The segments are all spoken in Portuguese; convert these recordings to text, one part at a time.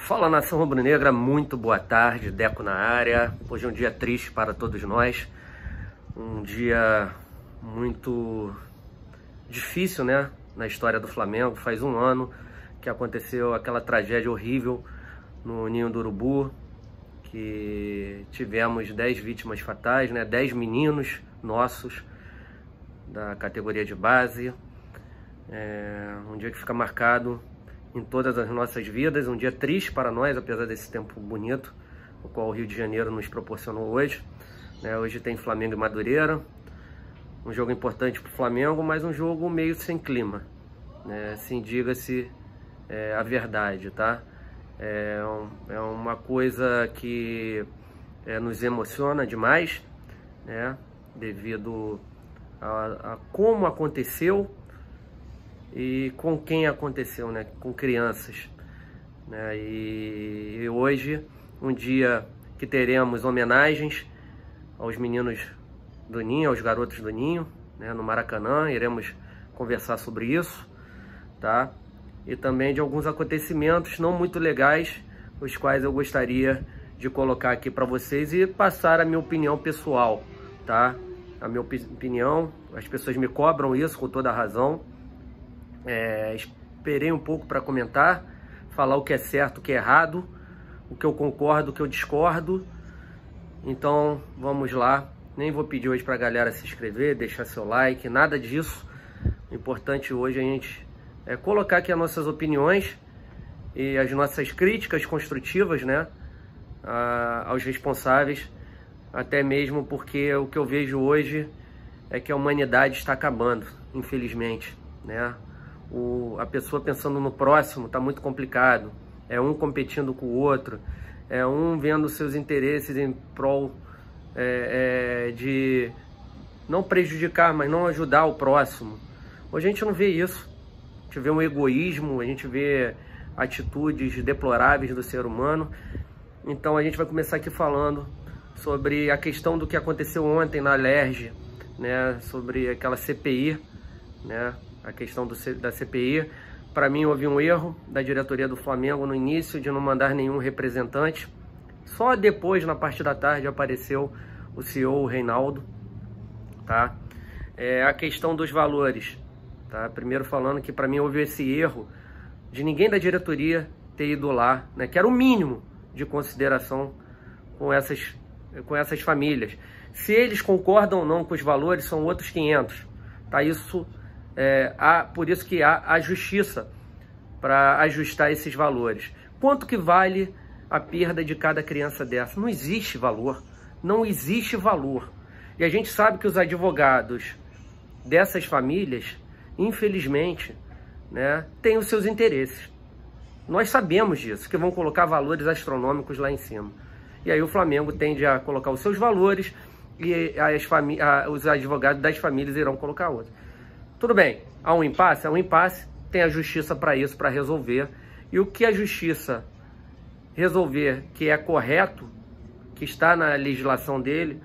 Fala, nação rubro-negra, muito boa tarde, Deco na área. Hoje é um dia triste para todos nós, um dia muito difícil, né, na história do Flamengo. Faz um ano que aconteceu aquela tragédia horrível no Ninho do Urubu, que tivemos 10 vítimas fatais, né, 10 meninos nossos da categoria de base. Um dia que fica marcado em todas as nossas vidas, um dia triste para nós, apesar desse tempo bonito, o qual o Rio de Janeiro nos proporcionou hoje. Hoje tem Flamengo e Madureira, um jogo importante para o Flamengo, mas um jogo meio sem clima, né? Assim, diga-se a verdade, tá? É uma coisa que nos emociona demais, né? Devido a como aconteceu e com quem aconteceu, né? Com crianças, né? E hoje, um dia que teremos homenagens aos meninos do Ninho, aos garotos do Ninho, né? No Maracanã, iremos conversar sobre isso, tá? E também de alguns acontecimentos não muito legais, os quais eu gostaria de colocar aqui para vocês e passar a minha opinião pessoal, tá? A minha opinião, as pessoas me cobram isso com toda a razão. Esperei um pouco para comentar, falar o que é certo, o que é errado, o que eu concordo, o que eu discordo. Então vamos lá. Nem vou pedir hoje para a galera se inscrever, deixar seu like, nada disso. O importante hoje é a gente colocar aqui as nossas opiniões e as nossas críticas construtivas, né, aos responsáveis, até mesmo porque o que eu vejo hoje é que a humanidade está acabando, infelizmente, né? A pessoa pensando no próximo está muito complicado. É um competindo com o outro, é um vendo seus interesses em prol de não prejudicar, mas não ajudar o próximo. Hoje a gente não vê isso. A gente vê um egoísmo, a gente vê atitudes deploráveis do ser humano. Então a gente vai começar aqui falando sobre a questão do que aconteceu ontem na Alerj, né? Sobre aquela CPI, né? A questão da CPI. Para mim houve um erro da diretoria do Flamengo no início de não mandar nenhum representante. Só depois, na parte da tarde, apareceu o CEO, o Reinaldo, tá? A questão dos valores, tá? Primeiro falando que para mim houve esse erro de ninguém da diretoria ter ido lá, né? Que era o mínimo de consideração com essas famílias. Se eles concordam ou não com os valores, são outros 500, tá? Por isso que há a justiça para ajustar esses valores. Quanto que vale a perda de cada criança dessa? Não existe valor. Não existe valor. E a gente sabe que os advogados dessas famílias, infelizmente, né, têm os seus interesses. Nós sabemos disso, que vão colocar valores astronômicos lá em cima. E aí o Flamengo tende a colocar os seus valores e os advogados das famílias irão colocar outros. Tudo bem, há um impasse? Há um impasse, tem a justiça para isso, para resolver. E o que a justiça resolver que é correto, que está na legislação dele,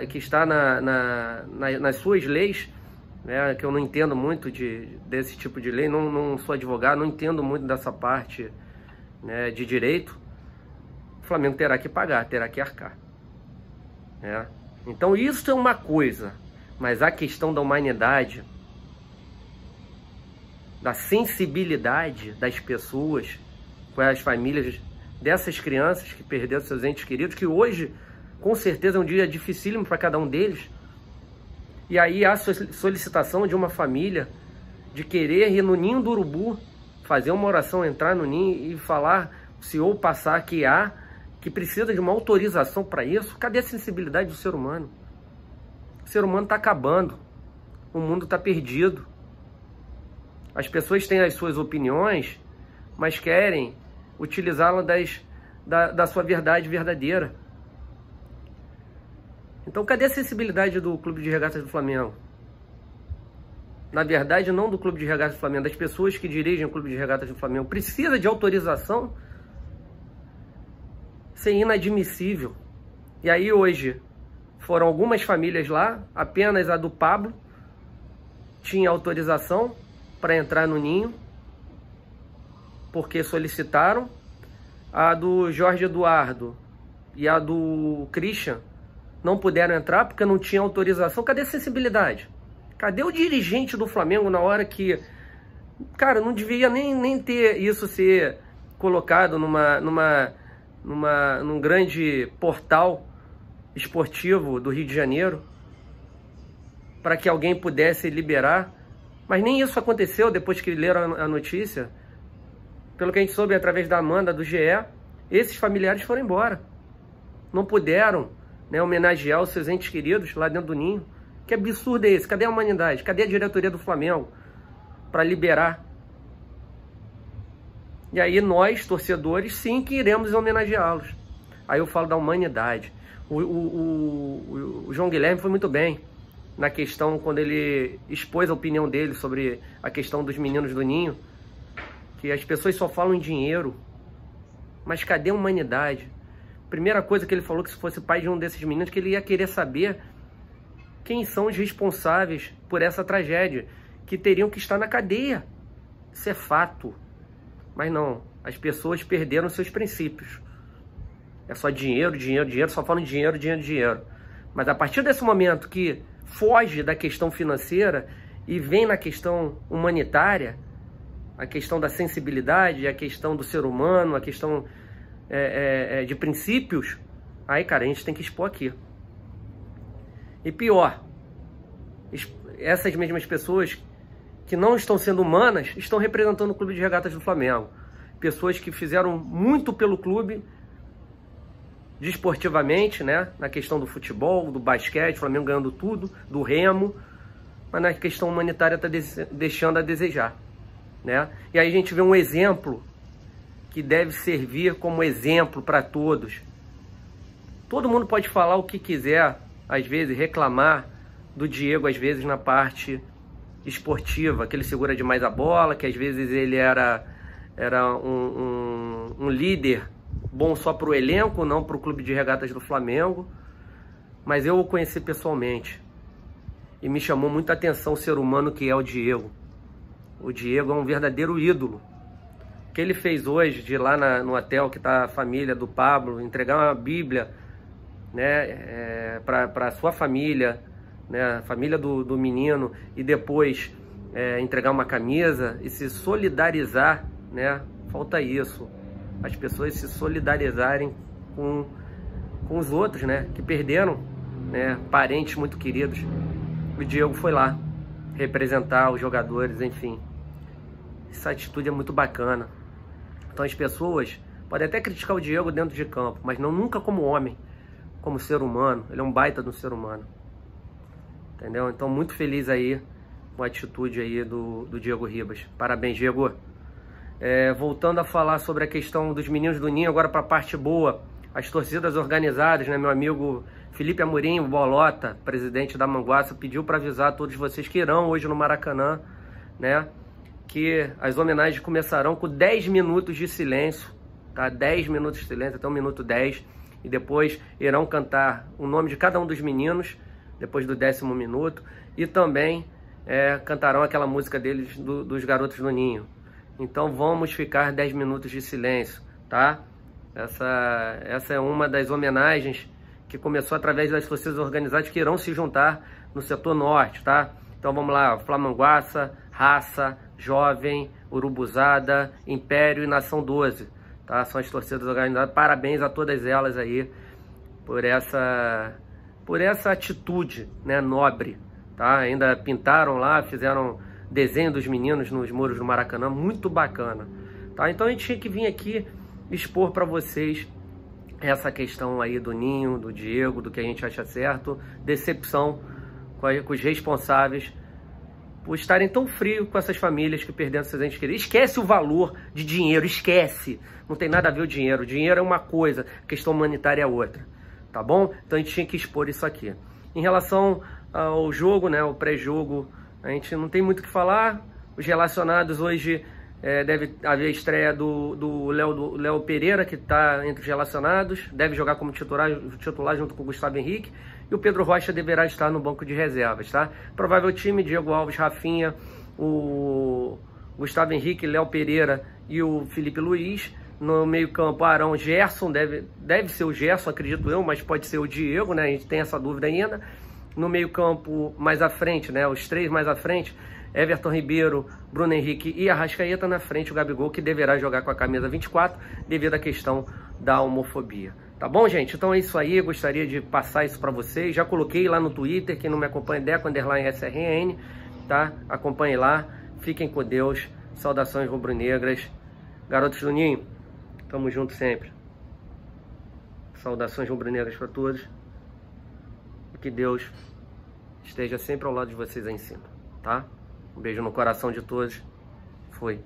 que está nas suas leis, né, que eu não entendo muito desse tipo de lei, não sou advogado, não entendo muito dessa parte, né, de direito, o Flamengo terá que pagar, terá que arcar. Né? Então isso é uma coisa. Mas a questão da humanidade, da sensibilidade das pessoas com as famílias dessas crianças que perderam seus entes queridos, que hoje, com certeza, é um dia dificílimo para cada um deles. E aí há a solicitação de uma família de querer ir no Ninho do Urubu, fazer uma oração, entrar no Ninho e falar, se ou passar que precisa de uma autorização para isso. Cadê a sensibilidade do ser humano? O ser humano está acabando, o mundo está perdido. As pessoas têm as suas opiniões, mas querem utilizá-la da sua verdade verdadeira. Então cadê a sensibilidade do Clube de Regatas do Flamengo? Na verdade, não do Clube de Regatas do Flamengo, das pessoas que dirigem o Clube de Regatas do Flamengo. Precisa de autorização? Isso é inadmissível. E aí hoje foram algumas famílias lá, apenas a do Pablo tinha autorização para entrar no Ninho, porque solicitaram, a do Jorge Eduardo e a do Christian não puderam entrar porque não tinha autorização. Cadê a sensibilidade? Cadê o dirigente do Flamengo na hora que... Cara, não devia nem ter isso ser colocado num grande portal esportivo do Rio de Janeiro para que alguém pudesse liberar. Mas nem isso aconteceu depois que leram a notícia. Pelo que a gente soube através da Amanda, do GE, esses familiares foram embora. Não puderam, né, homenagear os seus entes queridos lá dentro do ninho. Que absurdo é esse? Cadê a humanidade? Cadê a diretoria do Flamengo para liberar? E aí nós, torcedores, sim que iremos homenageá-los. Aí eu falo da humanidade. O João Guilherme foi muito bem na questão, quando ele expôs a opinião dele sobre a questão dos meninos do ninho, que as pessoas só falam em dinheiro. Mas cadê a humanidade? Primeira coisa que ele falou, que se fosse pai de um desses meninos, que ele ia querer saber quem são os responsáveis por essa tragédia, que teriam que estar na cadeia. Isso é fato. Mas não, as pessoas perderam seus princípios. É só dinheiro, dinheiro, dinheiro, só falam dinheiro, dinheiro, dinheiro. Mas a partir desse momento que foge da questão financeira e vem na questão humanitária, a questão da sensibilidade, a questão do ser humano, a questão de princípios, aí, cara, a gente tem que expor aqui. E pior, essas mesmas pessoas que não estão sendo humanas estão representando o Clube de Regatas do Flamengo. Pessoas que fizeram muito pelo clube, desportivamente, né? Na questão do futebol, do basquete, o Flamengo ganhando tudo, do remo, mas na questão humanitária está deixando a desejar, né? E aí a gente vê um exemplo que deve servir como exemplo para todos. Todo mundo pode falar o que quiser, às vezes reclamar do Diego, às vezes na parte esportiva, que ele segura demais a bola, que às vezes ele era um líder bom só para o elenco, não para o Clube de Regatas do Flamengo. Mas eu o conheci pessoalmente e me chamou muita atenção o ser humano que é o Diego. O Diego é um verdadeiro ídolo. O que ele fez hoje, de ir lá no hotel que está a família do Pablo, entregar uma Bíblia, né, para a sua família, né, a família do menino, e depois entregar uma camisa e se solidarizar, né? Falta isso, as pessoas se solidarizarem com os outros, né, que perderam, né, parentes muito queridos. O Diego foi lá representar os jogadores, enfim. Essa atitude é muito bacana. Então as pessoas podem até criticar o Diego dentro de campo, mas não nunca como homem, como ser humano. Ele é um baita do ser humano. Entendeu? Então muito feliz aí com a atitude aí do Diego Ribas. Parabéns, Diego. Voltando a falar sobre a questão dos meninos do ninho, agora para a parte boa. As torcidas organizadas, né, meu amigo Felipe Amorim, o Bolota, presidente da Manguaça, pediu para avisar a todos vocês que irão hoje no Maracanã, né, que as homenagens começarão com 10 minutos de silêncio, tá? 10 minutos de silêncio, até o minuto 10, e depois irão cantar o nome de cada um dos meninos, depois do 10º minuto, e também cantarão aquela música deles, dos Garotos do Ninho. Então vamos ficar 10 minutos de silêncio, tá? Essa é uma das homenagens que começou através das torcidas organizadas que irão se juntar no setor norte, tá? Então vamos lá, Flamanguaça, Raça, Jovem, Urubuzada, Império e Nação 12, tá? São as torcidas organizadas. Parabéns a todas elas aí por essa atitude, né, nobre, tá? Ainda pintaram lá, fizeram desenho dos meninos nos muros do Maracanã, muito bacana, tá? Então a gente tinha que vir aqui expor para vocês essa questão aí do Ninho, do Diego, do que a gente acha certo, decepção com os responsáveis por estarem tão frios com essas famílias que perderam seus entes queridos. Esquece o valor de dinheiro, esquece, não tem nada a ver o dinheiro é uma coisa, a questão humanitária é outra, tá bom? Então a gente tinha que expor isso aqui. Em relação ao jogo, né, o pré-jogo, a gente não tem muito o que falar. Os relacionados hoje, deve haver a estreia do Léo Pereira, que está entre os relacionados, deve jogar como titular junto com o Gustavo Henrique, e o Pedro Rocha deverá estar no banco de reservas, tá? Provável time: Diego Alves, Rafinha, o Gustavo Henrique, Léo Pereira e o Felipe Luiz. No meio-campo, Arão, Gerson, deve ser o Gerson, acredito eu, mas pode ser o Diego, né? A gente tem essa dúvida ainda. No meio-campo, mais à frente, né? Os três mais à frente, Everton Ribeiro, Bruno Henrique e Arrascaeta. Na frente, o Gabigol, que deverá jogar com a camisa 24, devido à questão da homofobia. Tá bom, gente? Então é isso aí, eu gostaria de passar isso para vocês. Já coloquei lá no Twitter, quem não me acompanha, Deco_SRN, tá? Acompanhe lá, fiquem com Deus, saudações rubro-negras. Garoto Juninho, tamo junto sempre. Saudações rubro-negras para todos. E que Deus esteja sempre ao lado de vocês aí em cima, tá? Um beijo no coração de todos. Fui.